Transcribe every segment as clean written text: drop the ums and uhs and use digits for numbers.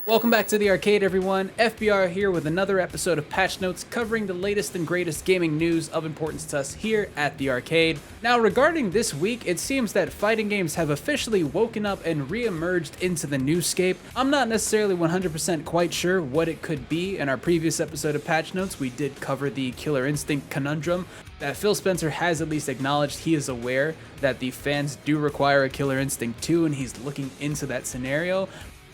Welcome back to the arcade, everyone. FBR here with another episode of Patch Notes covering the latest and greatest gaming news of importance to us here at the arcade. Now, regarding this week, it seems that fighting games have officially woken up and re-emerged into the newscape. I'm not necessarily 100% quite sure what it could be. In our previous episode of Patch Notes, we did cover the Killer Instinct conundrum that Phil Spencer has at least acknowledged he is aware that the fans do require a Killer Instinct 2, and he's looking into that scenario.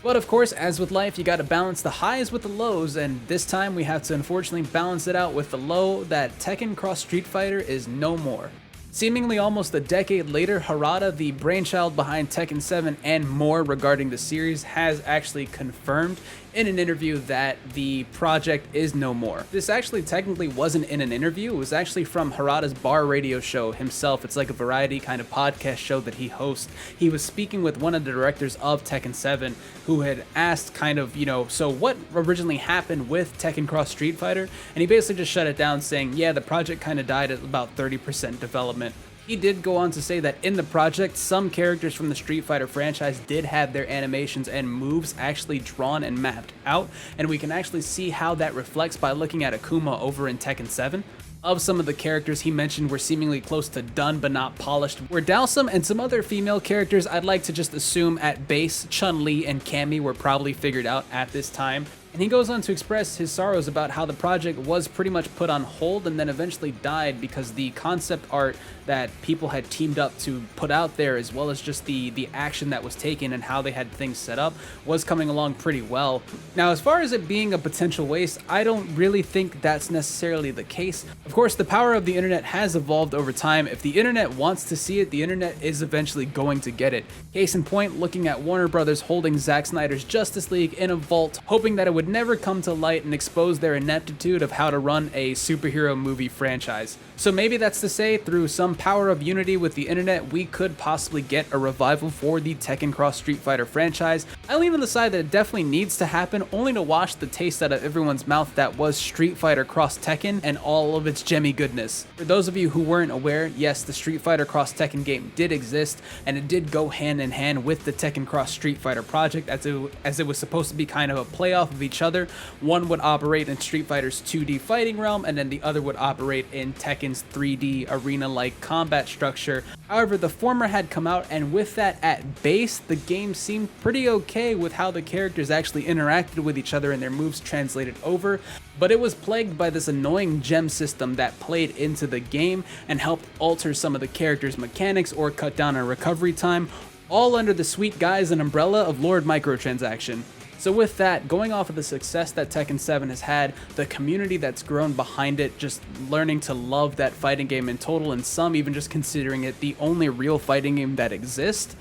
But of course, as with life, you gotta balance the highs with the lows, and this time we have to unfortunately balance it out with the low that Tekken Cross Street Fighter is no more. Seemingly almost a decade later, Harada, the brainchild behind Tekken 7 and more regarding the series, has actually confirmed in an interview that the project is no more. This actually technically wasn't in an interview, it was actually from Haradas Bar Radio show himself. It's like a variety kind of podcast show that he hosts. He was speaking with one of the directors of Tekken 7 who had asked kind of, so what originally happened with Tekken Cross Street Fighter? And he basically just shut it down saying, yeah, the project kind of died at about 30% development. He did go on to say that in the project, some characters from the Street Fighter franchise did have their animations and moves actually drawn and mapped out, and we can actually see how that reflects by looking at Akuma over in Tekken 7. Of some of the characters he mentioned were seemingly close to done but not polished were Dalsum, and some other female characters I'd like to just assume at base, Chun-Li and Cammy were probably figured out at this time. And he goes on to express his sorrows about how the project was pretty much put on hold and then eventually died because the concept art that people had teamed up to put out there, as well as just the action that was taken and how they had things set up, was coming along pretty well. Now, as far as it being a potential waste, I don't really think that's necessarily the case. Of course, the power of the internet has evolved over time. If the internet wants to see it, the internet is eventually going to get it. Case in point, looking at Warner Brothers holding Zack Snyder's Justice League in a vault, hoping that it would never come to light and expose their ineptitude of how to run a superhero movie franchise. So maybe that's to say, through some power of unity with the internet, we could possibly get a revival for the Tekken Cross Street Fighter franchise. I lean on the side that it definitely needs to happen, only to wash the taste out of everyone's mouth that was Street Fighter Cross Tekken and all of its gemmy goodness. For those of you who weren't aware, yes, the Street Fighter Cross Tekken game did exist, and it did go hand in hand with the Tekken Cross Street Fighter project, as it was supposed to be kind of a playoff of each other. One would operate in Street Fighter's 2D fighting realm, and then the other would operate in Tekken's 3D arena-like combat structure. However, the former had come out, and with that at base, the game seemed pretty okay with how the characters actually interacted with each other and their moves translated over, but it was plagued by this annoying gem system that played into the game and helped alter some of the characters' mechanics or cut down on recovery time, all under the sweet guise and umbrella of Lord Microtransaction. So with that, going off of the success that Tekken 7 has had, the community that's grown behind it, just learning to love that fighting game in total, and some even just considering it the only real fighting game that exists,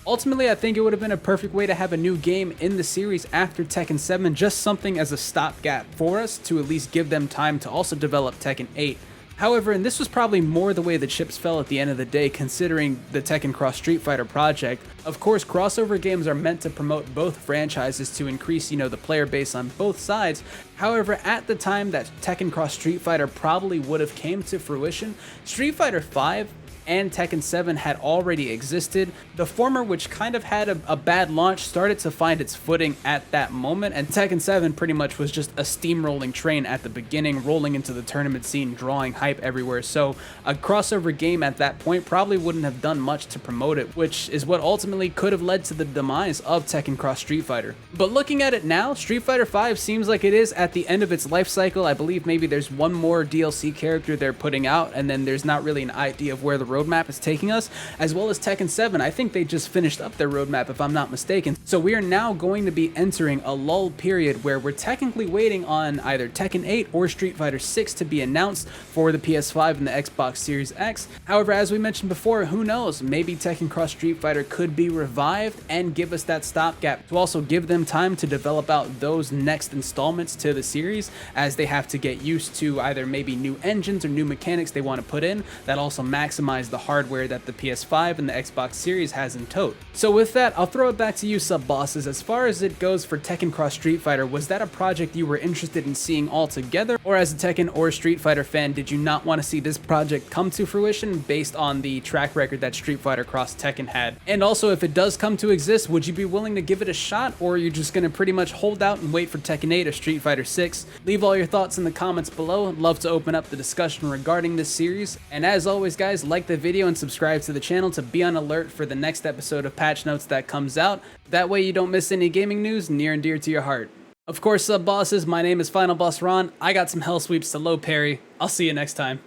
ultimately I think it would have been a perfect way to have a new game in the series after Tekken 7, just something as a stopgap for us to at least give them time to also develop Tekken 8. However, and this was probably more the way the chips fell at the end of the day, considering the Tekken Cross Street Fighter project. Of course, crossover games are meant to promote both franchises to increase, the player base on both sides. However, at the time that Tekken Cross Street Fighter probably would have came to fruition, Street Fighter V and Tekken 7 had already existed. The former, which kind of had a bad launch, started to find its footing at that moment, and Tekken 7 pretty much was just a steamrolling train at the beginning, rolling into the tournament scene, drawing hype everywhere. So a crossover game at that point probably wouldn't have done much to promote it, which is what ultimately could have led to the demise of Tekken Cross Street Fighter. But looking at it now, Street Fighter V seems like it is at the end of its life cycle. I believe maybe there's one more DLC character they're putting out, and then there's not really an idea of where the roadmap is taking us, as well as Tekken 7. I think they just finished up their roadmap, if I'm not mistaken. So we are now going to be entering a lull period where we're technically waiting on either Tekken 8 or Street Fighter 6 to be announced for the PS5 and the Xbox Series X. However, as we mentioned before, who knows, maybe Tekken Cross Street Fighter could be revived and give us that stopgap to also give them time to develop out those next installments to the series, as they have to get used to either maybe new engines or new mechanics they want to put in that also maximize optimize the hardware that the PS5 and the Xbox Series has in tote. So with that, I'll throw it back to you, sub-bosses. As far as it goes for Tekken Cross Street Fighter, was that a project you were interested in seeing altogether? Or as a Tekken or Street Fighter fan, did you not want to see this project come to fruition based on the track record that Street Fighter Cross Tekken had? And also, if it does come to exist, would you be willing to give it a shot, or are you just going to pretty much hold out and wait for Tekken 8 or Street Fighter 6? Leave all your thoughts in the comments below. I'd love to open up the discussion regarding this series. And as always, guys, like the video and subscribe to the channel to be on alert for the next episode of Patch Notes that comes out. That way you don't miss any gaming news near and dear to your heart. Of course, sub-bosses, my name is Final Boss Ron. I got some hell sweeps to low parry. I'll see you next time.